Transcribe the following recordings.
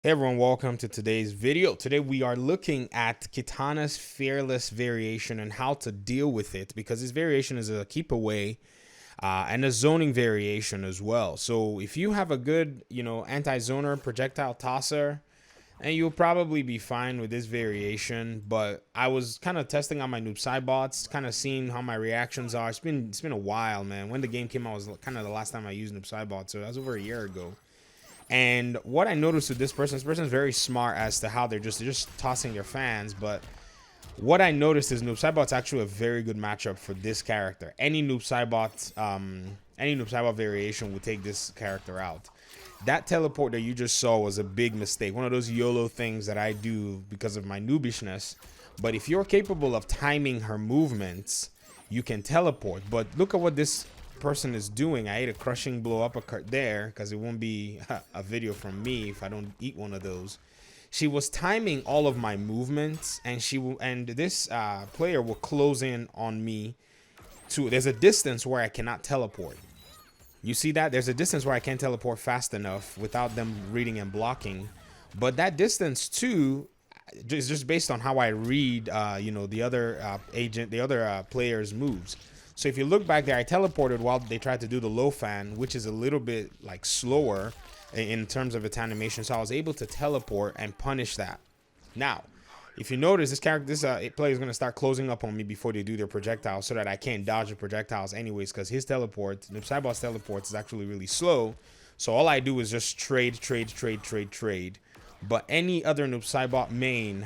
Hey everyone, welcome to today's video. Today we are looking at Kitana's fearless variation and how to deal with it, because this variation is a keep away and a zoning variation as well. So if you have a good, anti-zoner projectile tosser, and you'll probably be fine with this variation. But I was kind of testing on my noob sidebots, kind of seeing how my reactions are. It's been a while, man. When the game came out was kind of the last time I used noob sidebot, so that was over a year ago. And what I noticed with this person is very smart as to how they're just tossing their fans. But what I noticed is Noob Saibot's actually a very good matchup for this character. Any Noob Saibot variation would take this character out. That teleport that you just saw was a big mistake. One of those YOLO things that I do because of my noobishness. But if you're capable of timing her movements, you can teleport. But look at what this person is doing. I ate a crushing blow uppercut there because it won't be a video from me if I don't eat one of those. She was timing all of my movements, and this player will close in on me. There's a distance where I cannot teleport. You see that? There's a distance where I can't teleport fast enough without them reading and blocking. But that distance too is just based on how I read, the other player's moves. So if you look back there, I teleported while they tried to do the low fan, which is a little bit like slower in terms of its animation. So I was able to teleport and punish that. Now, if you notice, this player is going to start closing up on me before they do their projectiles, so that I can't dodge the projectiles anyways, because his teleport, the Cyborg's teleport, is actually really slow. So all I do is just trade. But any other Noob Saibot main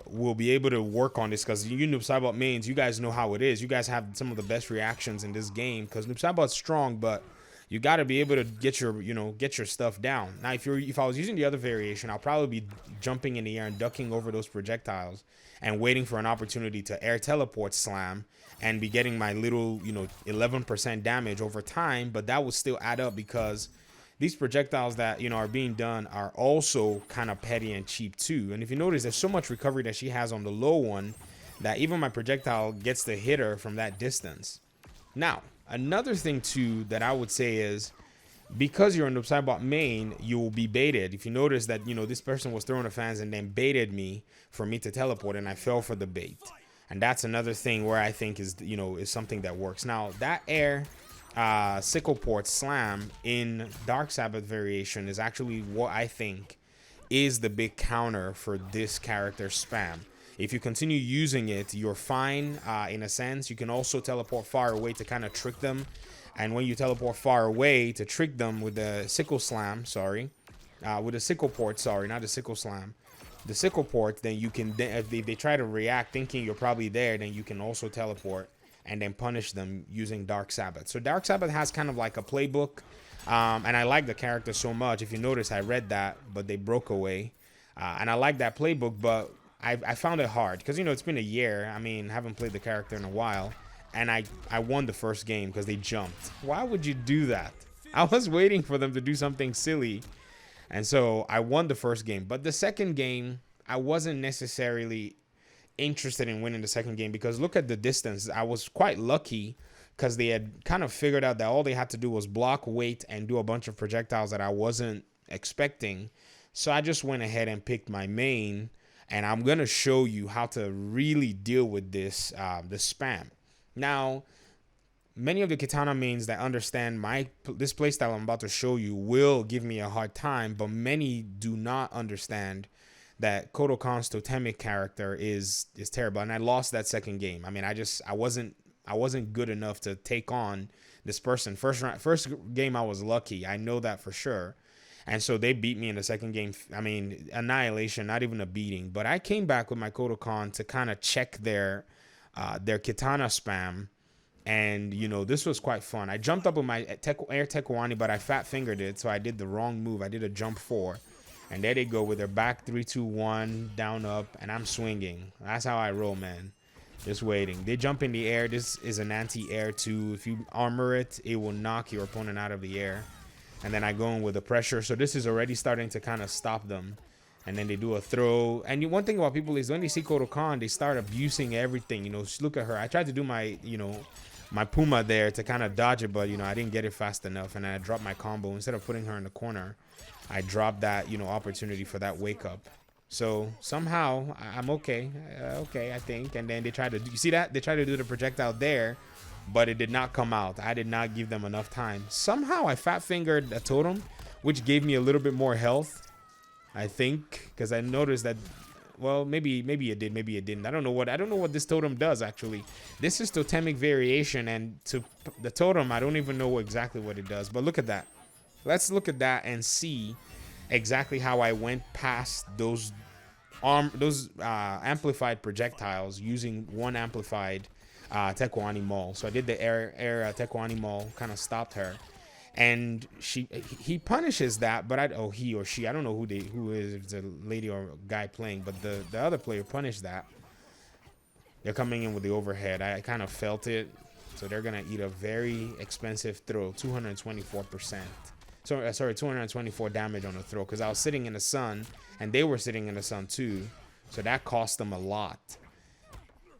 will be able to work on this, because you Noob Saibot mains, you guys know how it is. You guys have some of the best reactions in this game, because Noob Saibot's strong, but you got to be able to get your stuff down. Now, if I was using the other variation, I'll probably be jumping in the air and ducking over those projectiles and waiting for an opportunity to air teleport slam and be getting my little 11% damage over time. But that would still add up, because these projectiles that are being done are also kind of petty and cheap too. And if you notice, there's so much recovery that she has on the low one that even my projectile gets to hit her from that distance. Now, another thing too that I would say is, because you're a Noob Saibot main, you will be baited. If you notice that this person was throwing the fans and then baited me for me to teleport, and I fell for the bait. And that's another thing where I think is something that works. Now, that air sickle port slam in Dark Sabbath variation is actually what I think is the big counter for this character spam. If you continue using it, you're fine in a sense. You can also teleport far away to kind of trick them. And when you teleport far away to trick them with the sickle slam, with the sickle port, not the sickle slam, the sickle port, then you can, if they try to react thinking you're probably there, then you can also teleport and then punish them using Dark Sabbath. So Dark Sabbath has kind of like a playbook. And I like the character so much. If you notice, I read that, but they broke away. And I like that playbook, but I found it hard because, it's been a year. I mean, haven't played the character in a while. And I won the first game because they jumped. Why would you do that? I was waiting for them to do something silly. And so I won the first game. But the second game, I wasn't necessarily interested in winning the second game, because look at the distance. I was quite lucky because they had kind of figured out that all they had to do was block, wait, and do a bunch of projectiles that I wasn't expecting. So I just went ahead and picked my main, and I'm going to show you how to really deal with this spam. Now, many of the Kitana mains that understand this playstyle I'm about to show you will give me a hard time, but many do not understand that Kodokan's totemic character is terrible. And I lost that second game. I mean, I wasn't good enough to take on this person. First game I was lucky. I know that for sure. And so they beat me in the second game. I mean, annihilation, not even a beating. But I came back with my Kodokan to kind of check their Kitana spam. And, this was quite fun. I jumped up with my air Tekwani, but I fat fingered it. So I did the wrong move. I did a jump 4. And there they go with their back 3, 2, 1, down, up, and I'm swinging. That's how I roll, man. Just waiting. They jump in the air. This is an anti-air too. If you armor it, it will knock your opponent out of the air. And then I go in with the pressure. So this is already starting to kind of stop them. And then they do a throw. And one thing about people is when they see Kodokan, they start abusing everything. Just look at her. I tried to do my, my Puma there to kind of dodge it, but, I didn't get it fast enough. And I dropped my combo instead of putting her in the corner. I dropped that, you know, opportunity for that wake up. So somehow I'm okay. Okay, I think. And then they tried to, you see that? They tried to do the projectile there, but it did not come out. I did not give them enough time. Somehow I fat fingered a totem, which gave me a little bit more health, I think, because I noticed that, well, maybe it did, maybe it didn't. I don't know what this totem does actually. This is totemic variation, and to the totem, I don't even know exactly what it does. But look at that. Let's look at that and see exactly how I went past those amplified projectiles using one amplified Tekwani Maul. So I did the air Tekwani Maul, kind of stopped her, and he punishes that, but he or she, I don't know who is, if it's a lady or a guy playing, but the other player punished that. They're coming in with the overhead. I kind of felt it, so they're gonna eat a very expensive throw, 224%. So, sorry, 224 damage on the throw, because I was sitting in the sun and they were sitting in the sun too, so that cost them a lot.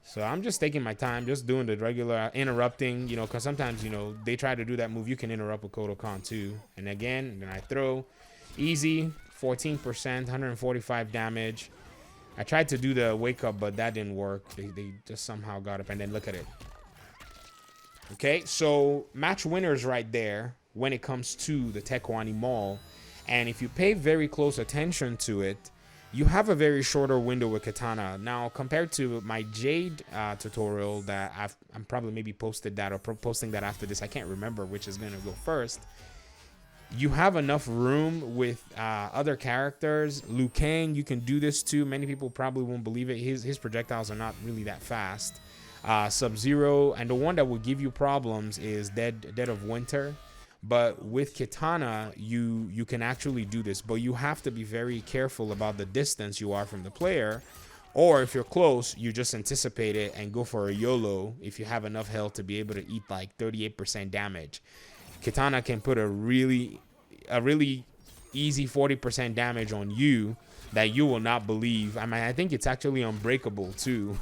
So I'm just taking my time, just doing the regular interrupting, you know, because sometimes, you know, they try to do that move. You can interrupt with Kodokan too. And again, then I throw easy, 14%, 145 damage. I tried to do the wake up, but that didn't work. They just somehow got up, and then look at it. Okay, so match winners right there when it comes to the Tekwani Maul. And if you pay very close attention to it, you have a very shorter window with Kitana. Now, compared to my Jade tutorial that I'm probably maybe posted that or posting that after this, I can't remember which is going to go first. You have enough room with other characters. Liu Kang, you can do this too. Many people probably won't believe it. His projectiles are not really that fast. Sub-Zero, and the one that will give you problems is Dead of Winter. But with Kitana, you can actually do this, but you have to be very careful about the distance you are from the player, or if you're close, you just anticipate it and go for a YOLO if you have enough health to be able to eat like 38% damage. Kitana can put a really easy 40% damage on you that you will not believe. I mean, I think it's actually unbreakable too.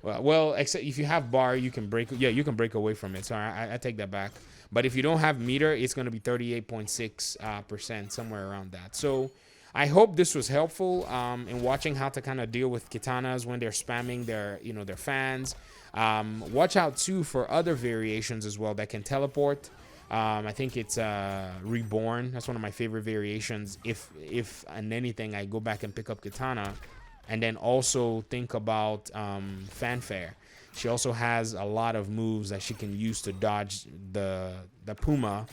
well, except if you have bar, you can break. Yeah, you can break away from it. So I take that back. But if you don't have meter, it's going to be 38.6%, somewhere around that. So I hope this was helpful in watching how to kind of deal with Kitanas when they're spamming their fans. Watch out too for other variations as well that can teleport. I think it's Reborn. That's one of my favorite variations. If and anything, I go back and pick up Kitana, and then also think about Fanfare. She also has a lot of moves that she can use to dodge the Puma.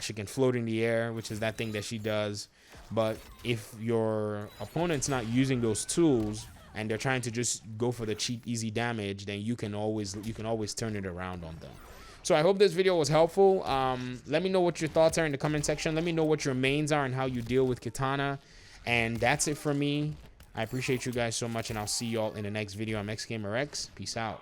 She can float in the air, which is that thing that she does. But if your opponent's not using those tools and they're trying to just go for the cheap, easy damage, then you can always turn it around on them. So I hope this video was helpful. Let me know what your thoughts are in the comment section. Let me know what your mains are and how you deal with Kitana. And that's it for me. I appreciate you guys so much, and I'll see y'all in the next video. I'm XGamerX. Peace out.